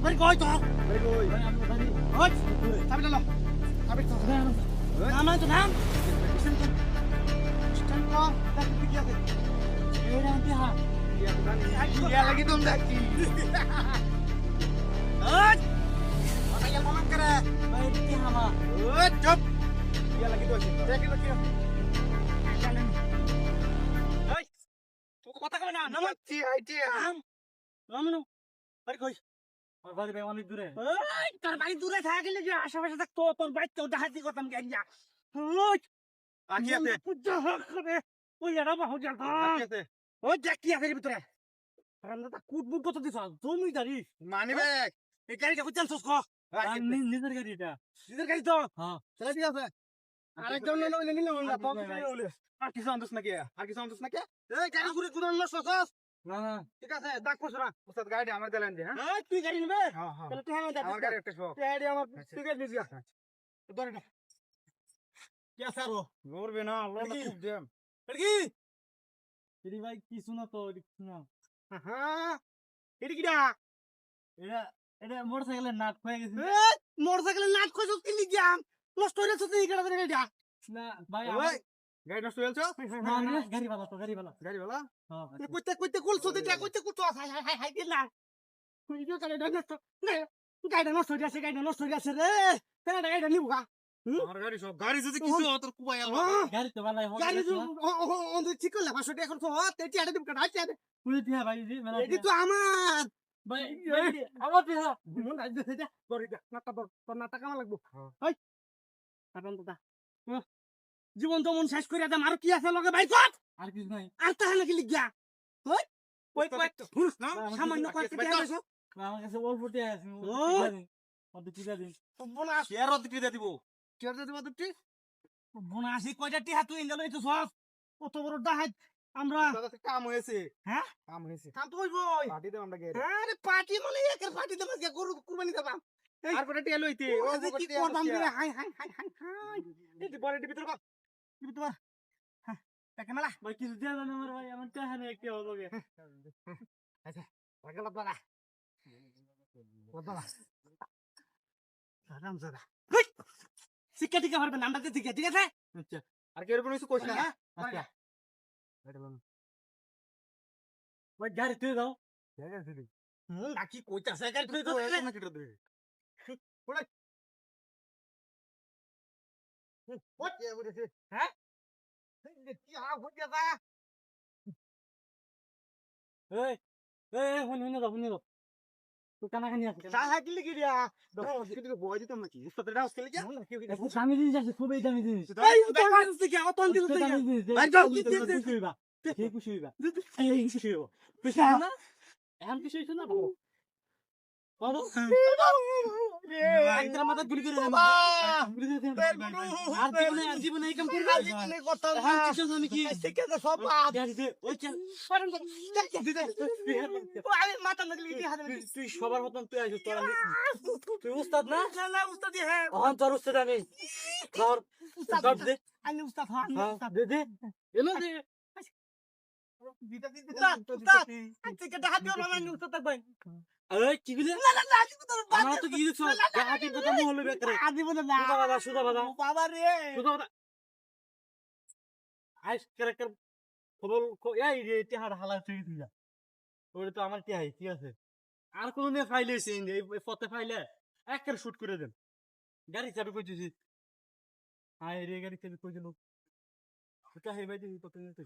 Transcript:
বাড়ি কই তো ভাই কই ভাই আমরা বাড়ি ওই চাবি দাও চাবি তো নাম নাই তো নাম স্ট্যান্ড কো দেখ কি আছে এই না টিহা ইয়া লাগি তোম দেখি ওই ওটা ইয়াল মামা করে ভাই টিহা মা ওই চুপ ইয়া লাগি তো আছে দেখি তো কি চলেন ওই তুই কথা কই না নাম টি আইটি নাম নাম বাড়ি কই আমার বাড়ি ভাই অনেক দূরে ওই তোর বাড়ি দূরে থাকলে যে আশেপাশে থাকতো তোর বাড়ি তো ডাহাতি করতাম গেঞ্জা ওই আকি আছে পূজা করে ওই এরা বাহু যা আকি আছে ওই দেখ কি আছে ভিতরে রান্নাটা কুটবুট কত দিছ জমিদারি মানি ব্যাগ এই গাড়িটা কই চালছস ক নিজের গাড়ি এটা নিজের গাড়ি তো হ্যাঁ চলে দিয়ে আছে আরেকজন নইলে নিলে না তো আর কিছু আনতস নাকি আর কিছু আনতস নাকি এই গাড়ি ঘুরে ঘুরে নষ্ট করছস না না ঠিক আছে ডাক পছরা উস্তাদ গাড়ি আমার দিলেন দে হ্যাঁ এই তুই গাড়ি নেবে হ্যাঁ হ্যাঁ তাহলে তুই আমার দাদা আমার গাড়ি একটা শখ গাড়ি আমার তুই গাড়ি নিয়ে যা ধরে না কি আছে আরো লড়বে না আল্লাহ দেখি। খুব জ্যাম কি এরি ভাই কি শুনো তো শোনা হ্যাঁ এটি কিডা এটা এটা মোটরসাইকেলের নাট হয়ে গেছে মোটরসাইকেলের নাট কইছস কি লিগাম নষ্ট হইলে তো এই গাড়ি গাড়িটা না ভাই ওই গাড়ি নষ্ট হয়েছে না না গাড়ি ভালো তো গাড়ি ভালো গাড়িওয়ালা হ্যাঁ কইতে কইতে কুলছো দিটা কইতে কুটো হাই হাই হাই হাই দিলা তুই যে গাড়িটা নষ্ট না গাড়িটা নষ্ট হয়ে গেছে গাড়িটা নষ্ট হয়ে গেছে রে তাহলে গাড়িটা নিবো গা আমার গাড়ি সব গাড়ি যদি কিছু তোর কুবাই আলো গাড়ি তো ভালো গাড়ি তো ঠিক করলে 500 টাকা খরচ হয় তেটি আড়ে দিব কাটা আছে পুরো টিহা ভাই জি মেলা এটি তো আমার ভাই আমার টিহা মন আজ দেখে যা বড়িটা নাটা বড় তোর নাটা কামা লাগবো হই কারণ দাদা জীবন তো মন শেষ করে দাম আর কি আছে লগে ভাই কত আর কিছু নাই আর তাহলে কি লিখিয়া হই কই কই হুস না আমার সামান্য কিছু- কয়েকটা টাকা দিছো আমার কাছে অল্প টিহা আছে ও। ওদের টিহা দিন বোনা শেয়ার অত দিয়ে দিব কেউ যদি বাদুটি বোনা আসি কয়টা টিহা তুই এনে লইছো সব কত বড় ডাহাত আমরা দাদা কাম হয়েছে হ্যাঁ কাম হয়েছে কাম তো হইবই পার্টি দেব আমরা গেরে আরে পার্টি মানে একের পার্টি দেব কে গরু কুরবানি দেবাম আর কোটা টিয়া লইতে ও যে কি করবাম রে high high high high high এই বড় ভিতর কর ভিতর হ্যাঁ টাকা মেলা ভাই কিছু দেয়া জানো আমার ভাই আমার টিহা নেই একটা হলো গে আচ্ছা টাকা লাগবা লাগবা সালাম দাদা শিক্ষা টিকা পারবেন আমরা তো ঠিক আছে আচ্ছা আর কি এরকম কিছু কইছ না হ্যাঁ আচ্ছা এটা লন ভাই গাড়ি তুই দাও ঠিক আছে দিদি নাকি কইতাছে গাড়ি তুই তো তো এখন না কিটা দে what yeah what is it হ্যাঁ কি হাও হইয়া যা এই এই হুন দাও তুই কানা খানি আছে যা হা কি লাগি রিয়া কিন্তু বয় দিতাম নাকি উস্তাদের ডাউস খেলে যা দামি জিনিস আছে খুবই দামি জিনিস এই তো গাছ থেকে অতন দিল থেকে দামি জিনিস ভাই যাও, খুশি হইবা খুশি হইবা এই খুশি হইব খুশি না এখন খুশি হইছ না বলো একদম মাথা গুলি করে দেব আর জীবনে এই কাম করবে কথা আমি কি শিখে দে সব ওই চল আমি মাথা লাগলি কি হাতে তুই সবার মতন তুই আইছিস তোর আমি তুই উস্তাদ না না উস্তাদ হ্যাঁ অহন তোর উস্তাদ আমি তোর উস্তাদ দর দে আমি উস্তাদ হ্যাঁ উস্তাদ দে দে এলো দে উস্তাদ থেকে ডাহাত দিও না উস্তাদ থাকবে এই কি বিলে না না না আমরা তো কি দেখছ গাহাতির কথা মু হলো বেকরে আদি বলে না সুদা বাদা বাবা রে সুদা বাদা আইস ক্যারেক্টার খবর এই রে টিহার হালা তুই তুই যা ওরে তো আমার টিহাই ঠিক আছে আর কোন নে ফাইল হইছে এই ফতে ফাইলে একের শুট করে দেন গাড়ি চাবি কইছিস আই রে গাড়ি চাবি কই দিল এটা হেবাই দিই তো